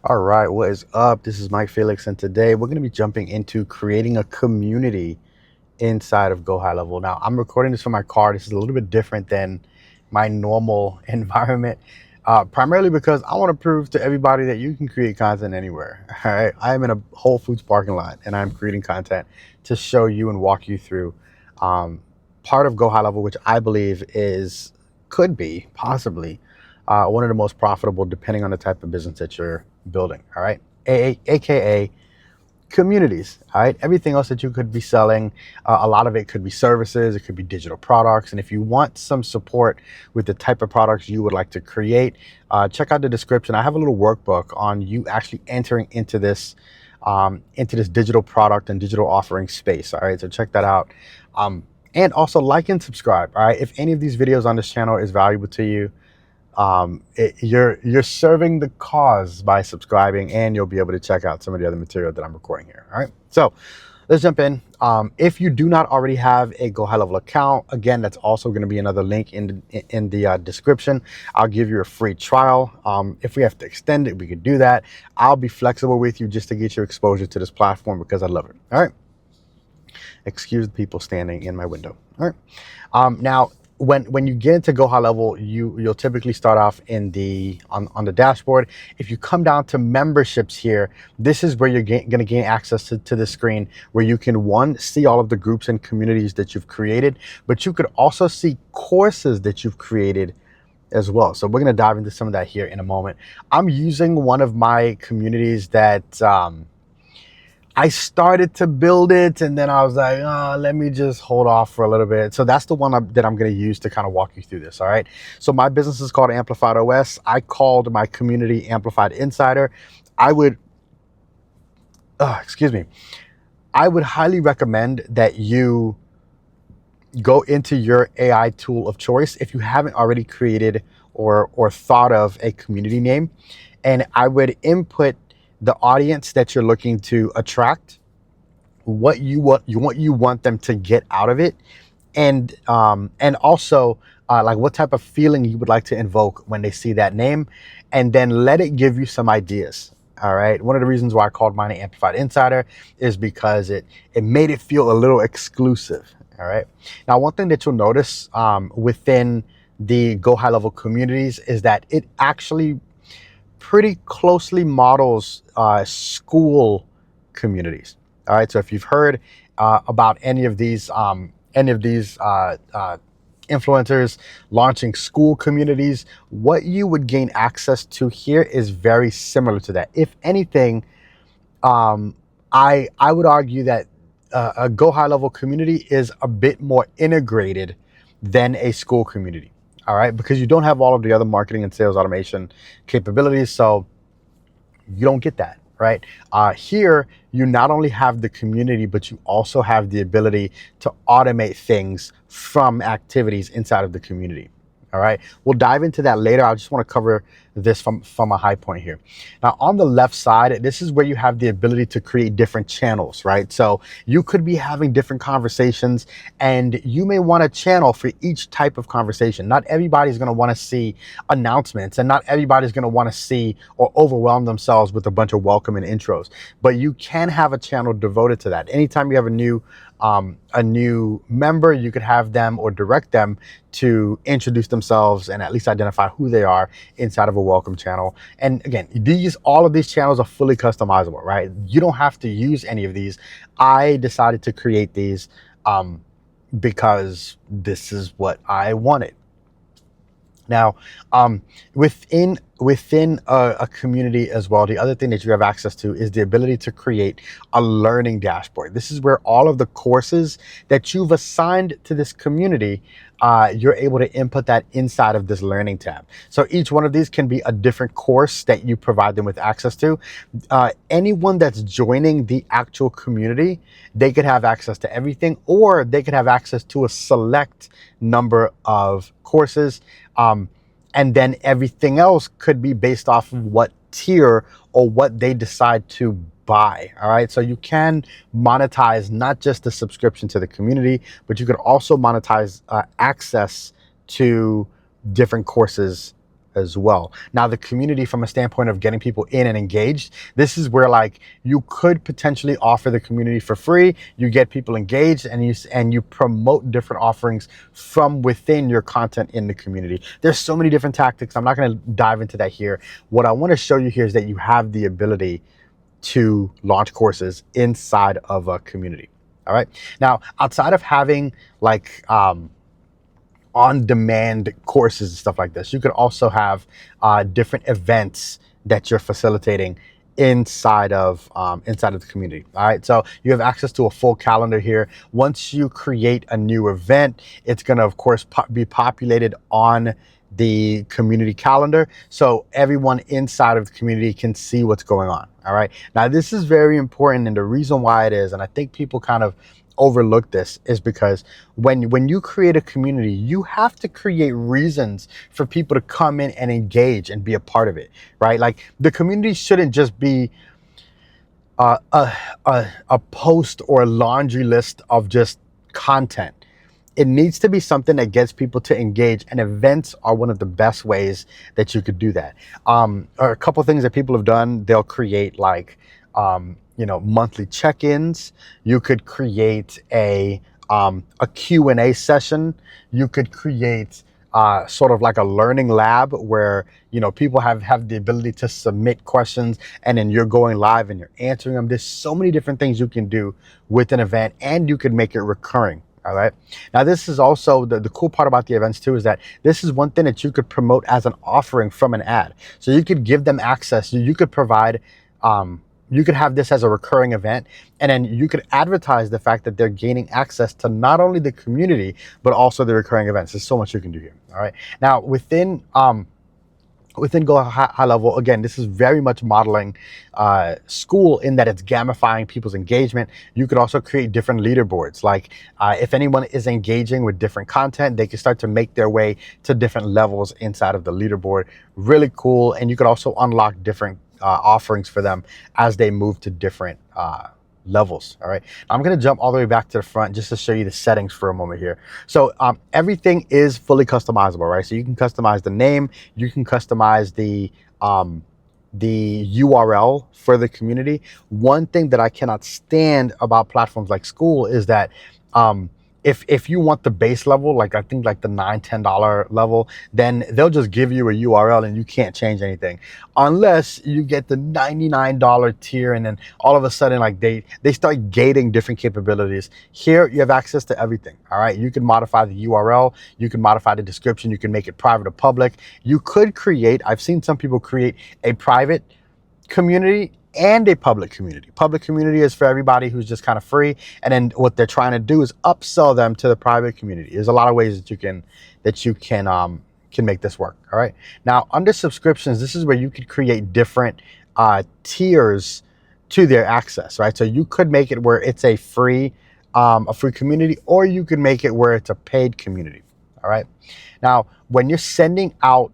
All right, what is up? This is Mike Felix, and today we're going to be jumping into creating a community inside of GoHighLevel. Now, I'm recording this from my car. This is a little bit different than my normal environment, primarily because I want to prove to everybody that you can create content anywhere. All right, I am in a Whole Foods parking lot, and I'm creating content to show you and walk you through part of GoHighLevel, which I believe could be possibly one of the most profitable, depending on the type of business that you're building. All right, aka communities. All right, everything else that you could be selling, a lot of it could be services, it could be digital products. And if you want some support with the type of products you would like to create, check out the description. I have a little workbook on you actually entering into this digital product and digital offering space. All right, so check that out. And also like and subscribe. All right, if any of these videos on this channel is valuable to you, you're serving the cause by subscribing, and you'll be able to check out some of the other material that I'm recording here. All right, so let's jump in. If you do not already have a GoHighLevel account, again, that's also going to be another link in the description. I'll give you a free trial. If we have to extend it, we could do that. I'll be flexible with you just to get your exposure to this platform because I love it. All right, excuse the people standing in my window. All right, now when you get into GoHighLevel, you'll typically start off on the dashboard. If you come down to memberships here, this is where you're going to gain access to the screen where you can, see all of the groups and communities that you've created, but you could also see courses that you've created as well. So we're going to dive into some of that here in a moment. I'm using one of my communities that I started to build it, and then I was like, oh, let me just hold off for a little bit. So that's the one that I'm going to use to kind of walk you through this. All right. So my business is called Amplified OS. I called my community Amplified Insider. I would highly recommend that you go into your AI tool of choice if you haven't already created or thought of a community name, and I would input the audience that you're looking to attract, what you want them to get out of it, and also like what type of feeling you would like to invoke when they see that name, and then let it give you some ideas. All right, one of the reasons why I called mine an Amplified Insider is because it made it feel a little exclusive. All right, now one thing that you'll notice within the GoHighLevel communities is that it actually pretty closely models Skool communities. All right, so if you've heard about any of these influencers launching Skool communities, what you would gain access to here is very similar to that. If anything, I would argue that a GoHighLevel community is a bit more integrated than a Skool community. All right, because you don't have all of the other marketing and sales automation capabilities, so you don't get that, right? Here, you not only have the community, but you also have the ability to automate things from activities inside of the community. All right, we'll dive into that later. I just want to cover this from a high point here. Now, on the left side, this is where you have the ability to create different channels, right? So you could be having different conversations, and you may want a channel for each type of conversation. Not everybody's going to want to see announcements, and not everybody's going to want to see or overwhelm themselves with a bunch of welcome and intros, but you can have a channel devoted to that. Anytime you have a new member, you could have them or direct them to introduce themselves and at least identify who they are inside of a welcome channel. And again, all of these channels are fully customizable, right? You don't have to use any of these. I decided to create these because this is what I wanted. Now, within a community as well, the other thing that you have access to is the ability to create a learning dashboard. This is where all of the courses that you've assigned to this community, you're able to input that inside of this learning tab. So each one of these can be a different course that you provide them with access to. Anyone that's joining the actual community, they could have access to everything, or they could have access to a select number of courses. And then everything else could be based off of what tier or what they decide to buy. All right, so you can monetize not just the subscription to the community, but you could also monetize access to different courses as well. Now, the community, from a standpoint of getting people in and engaged, this is where like you could potentially offer the community for free. You get people engaged, and you promote different offerings from within your content in the community. There's so many different tactics. I'm not going to dive into that here. What I want to show you here is that you have the ability to launch courses inside of a community. All right. Now, outside of having like on-demand courses and stuff like this, you could also have different events that you're facilitating inside of the community. All right, so you have access to a full calendar here. Once you create a new event, it's going to, of course, be populated on the community calendar, so everyone inside of the community can see what's going on. All right, now this is very important, and the reason why it is, and I think people kind of overlook this, is because when you create a community, you have to create reasons for people to come in and engage and be a part of it, right? Like, the community shouldn't just be a post or a laundry list of just content. It needs to be something that gets people to engage, and events are one of the best ways that you could do that. A couple things that people have done, they'll create like monthly check-ins. You could create a Q&A session. You could create sort of like a learning lab where people have the ability to submit questions, and then you're going live and you're answering them. There's so many different things you can do with an event, and you could make it recurring. All right. Now, this is also the cool part about the events too, is that this is one thing that you could promote as an offering from an ad. So you could give them access. You could provide, you could have this as a recurring event, and then you could advertise the fact that they're gaining access to not only the community, but also the recurring events. There's so much you can do here. All right. Now, within GoHighLevel, again, this is very much modeling Skool in that it's gamifying people's engagement. You could also create different leaderboards. Like if anyone is engaging with different content, they can start to make their way to different levels inside of the leaderboard. Really cool. And you could also unlock different offerings for them as they move to different levels. All right, I'm going to jump all the way back to the front just to show you the settings for a moment here. So everything is fully customizable, right? So you can customize the name, you can customize the URL for the community. One thing that I cannot stand about platforms like Skool is that if you want the base level, like I think like the $9-10 level, then they'll just give you a URL and you can't change anything unless you get the $99 tier, and then all of a sudden like they start gating different capabilities. Here you have access to everything. All right, you can modify the URL, you can modify the description, you can make it private or public. You could create, I've seen some people create a private community and a public community. Public community is for everybody who's just kind of free, and then what they're trying to do is upsell them to the private community. There's a lot of ways that you can make this work. All right, now under subscriptions, this is where you could create different tiers to their access, right? So you could make it where it's a free community, or you could make it where it's a paid community. All right, now when you're sending out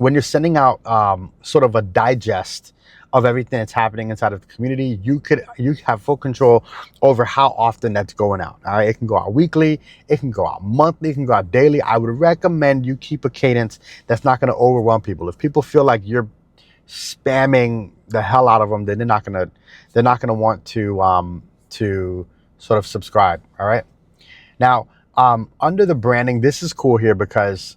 sort of a digest of everything that's happening inside of the community, you have full control over how often that's going out. All right, it can go out weekly, it can go out monthly, it can go out daily. I would recommend you keep a cadence that's not going to overwhelm people. If people feel like you're spamming the hell out of them, then they're not going to want to sort of subscribe. All right, now under the branding, this is cool here because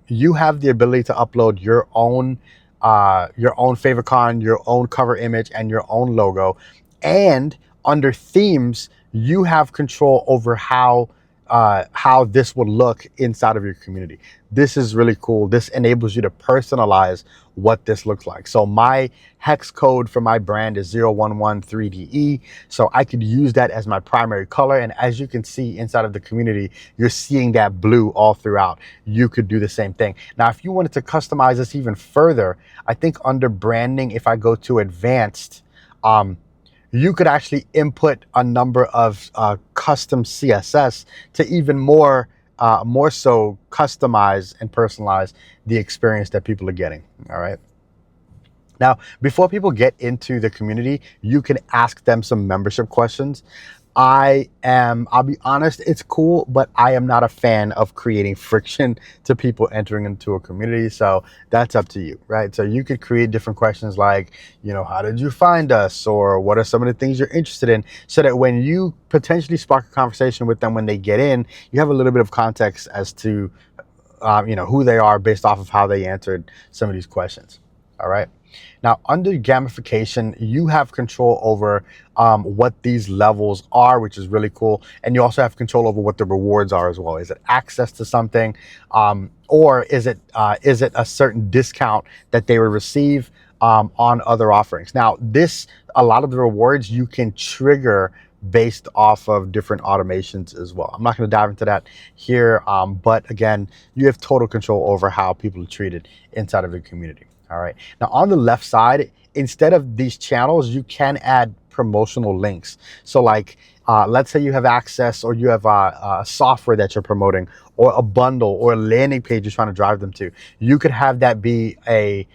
you have the ability to upload your own favicon, your own cover image, and your own logo. And under themes, you have control over how this will look inside of your community. This is really cool. This enables you to personalize what this looks like. So my hex code for my brand is 0113DE. So I could use that as my primary color. And as you can see inside of the community, you're seeing that blue all throughout. You could do the same thing. Now, if you wanted to customize this even further, I think under branding, if I go to advanced, you could actually input a number of custom CSS to even more so customize and personalize the experience that people are getting. All right. Now, before people get into the community, you can ask them some membership questions. I'll be honest, it's cool, but I am not a fan of creating friction to people entering into a community. So that's up to you, right? So you could create different questions like, how did you find us? Or what are some of the things you're interested in? So that when you potentially spark a conversation with them when they get in, you have a little bit of context as to, who they are based off of how they answered some of these questions. All right. Now, under gamification, you have control over what these levels are, which is really cool. And you also have control over what the rewards are as well. Is it access to something, or is it a certain discount that they will receive on other offerings? Now, a lot of the rewards you can trigger based off of different automations as well. I'm not going to dive into that here, but again, you have total control over how people are treated inside of your community. All right. Now on the left side, instead of these channels, you can add promotional links. So like, let's say you have access or you have a software that you're promoting or a bundle or a landing page you're trying to drive them to. You could have that be a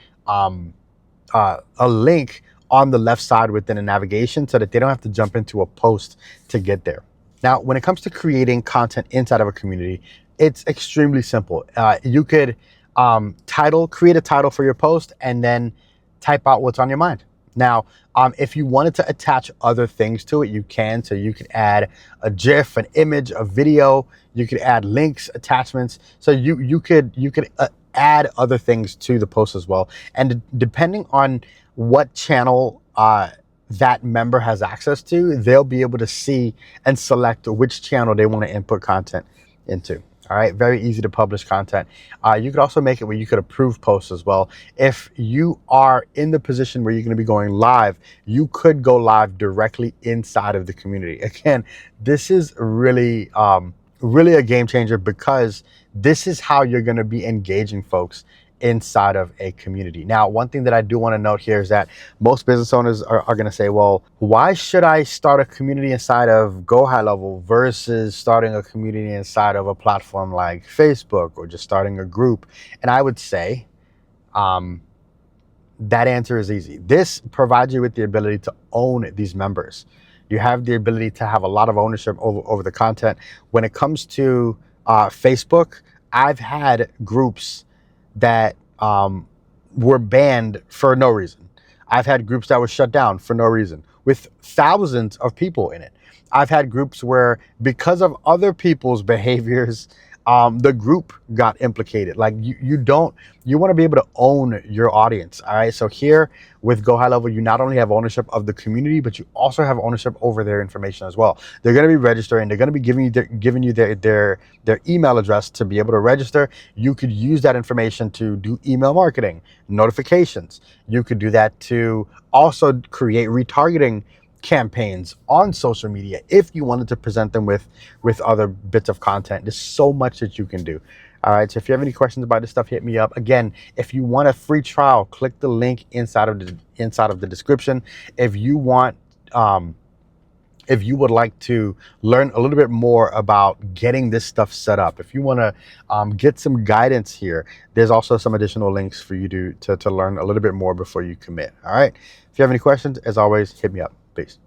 link on the left side within a navigation so that they don't have to jump into a post to get there. Now, when it comes to creating content inside of a community, it's extremely simple. You could create a title for your post and then type out what's on your mind. Now, if you wanted to attach other things to it, you can. So you could add a GIF, an image, a video. You could add links, attachments. So you could add other things to the post as well. And depending on what channel that member has access to, they'll be able to see and select which channel they want to input content into. All right, very easy to publish content. You could also make it where you could approve posts as well. If you are in the position where you're going to be going live, you could go live directly inside of the community. Again, this is really, really a game changer because this is how you're going to be engaging folks inside of a community. Now, one thing that I do want to note here is that most business owners are going to say, well, why should I start a community inside of GoHighLevel versus starting a community inside of a platform like Facebook or just starting a group? And I would say that answer is easy. This provides you with the ability to own these members. You have the ability to have a lot of ownership over the content. When it comes to Facebook, I've had groups that were banned for no reason. I've had groups that were shut down for no reason with thousands of people in it. I've had groups where because of other people's behaviors, the group got implicated. Like you want to be able to own your audience. All right. So here with GoHighLevel, you not only have ownership of the community, but you also have ownership over their information as well. They're going to be registering. They're going to be giving you their email address to be able to register. You could use that information to do email marketing, notifications. You could do that to also create retargeting campaigns on social media if you wanted to present them with other bits of content. There's so much that you can do. All right, so if you have any questions about this stuff, hit me up. Again, if you want a free trial, click the link inside of the description. If you want if you would like to learn a little bit more about getting this stuff set up, if you want to get some guidance here, there's also some additional links for you to learn a little bit more before you commit. All right, if you have any questions, as always, hit me up. Peace.